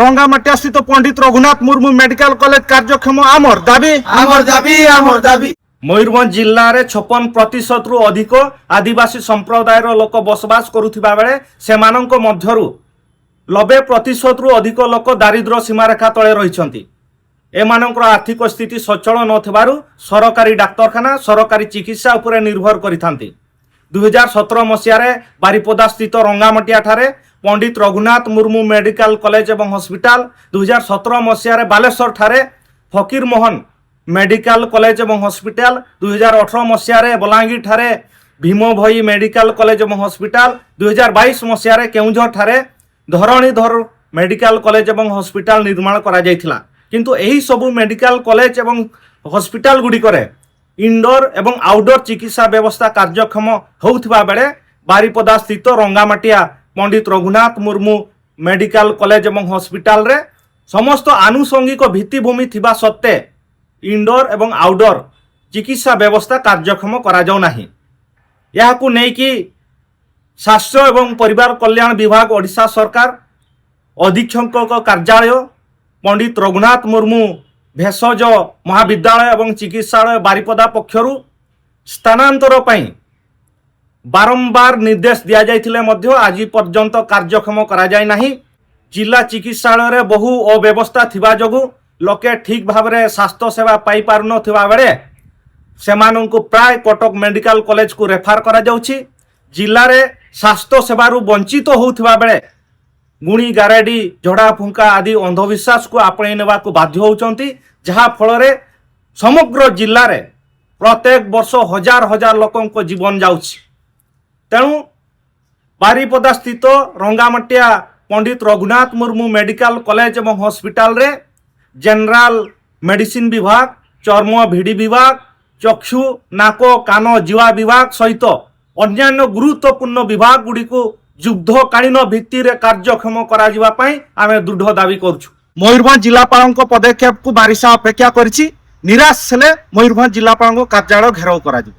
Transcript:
रंगामाटिया स्थित Pandit Raghunath Murmu medical college कार्यक्षम आमर दाबी। मयूरभंज जिले में 56% रु अधिक आदिवासी संप्रदायर लोक बसवास करुथिबा बेले सेमानंक मध्यरु 90% रु अधिक लोक दारिद्र्य सीमारेखा तले रहिछंती। एमानंकर आर्थिक स्थिति सचल नथिबारु सरकारी डाक्तरखाना सरकारी चिकित्सा उपरे निर्भर करिथांती। 2017 मसीह बारिपदा स्थित रंगामाटिया ठारे पंडित रघुनाथ मुर्मू मेडिकल कॉलेज एवं हॉस्पिटल, 2017 मसीह बालेश्वर ठारे फकीर मोहन मेडिकल कॉलेज एवं हॉस्पिटल, 2018 मसीह बलांगीर ठारे भीम भई मेडिकल कॉलेज एवं हॉस्पिटल, 2022 मसीह केउंझर ठारे धरणीधर मेडिकल कॉलेज एवं हॉस्पिटल निर्माण करा जायथिला। किंतु एही सबु मेडिकल कॉलेज एवं हॉस्पिटल गुड़िकरे इनडोर एवं आउटडोर चिकित्सा व्यवस्था कार्यक्षम होउथिबा बेले बारिपदा स्थित रंगामाटिया पंडित रघुनाथ मुर्मू मेडिकल कॉलेज एवं हॉस्पिटल रे समस्त आनुषंगिक भित्तिभूमि थिबा सत्ते इनडोर एवं आउटडोर चिकित्सा व्यवस्था कार्यक्षम करा जाउ नाही। याकू नै कि स्वास्थ्य एवं परिवार कल्याण विभाग ओडिशा सरकार अधीक्षक कार्यालय पंडित रघुनाथ मुर्मू भेषज महाविद्यालय एवं चिकित्सालय बारिपदा पक्षरु स्थानांतर पई बारंबार निर्देश दिया जाइथिले मध्य आज पर्यंत कार्यक्षम करा जाय नाही। जिला चिकित्सालय रे बहु अव्यवस्था थिबा जगु लोके ठीक भाबरे स्वास्थ्य सेवा पाई पारु नथिबा बेले सेमानंकु प्राय कटक मेडिकल कॉलेज को रेफर करा जाउछि। जिल्ला रे स्वास्थ्य सेवारु वंचित होउथिबा बेले गुणी गारेडी झड़ा फुंका आदि अंधविश्वास को आपणे नेबा को बाध्य होउचंती, जहा फल रे समग्र जिल्ला रे प्रत्येक वर्ष हजार हजार लोकों को जीवन जाउछि। तेणु बारिपदा स्थित रंगामाटिया पंडित रघुनाथ मुर्मू मेडिकल कॉलेज एवं हॉस्पिटल रे जनरल मेडिसिन विभाग, चर्म भिडी विभाग, चक्षु नाको कान जीवा विभाग सहित अन्यान्य गुरुत्वपूर्ण विभाग गुड़ी को युद्धकालीन भित्ति रे कार्यक्षम करा जिबा पई आमे दृढ़ दाबी करछु। मयूरभंज जिलापाल पदक्षेप को बारिशा अपेक्षा करछि। निराश हेले मयूरभंज जिलापाल कार्यालय घेराव करा जिवो।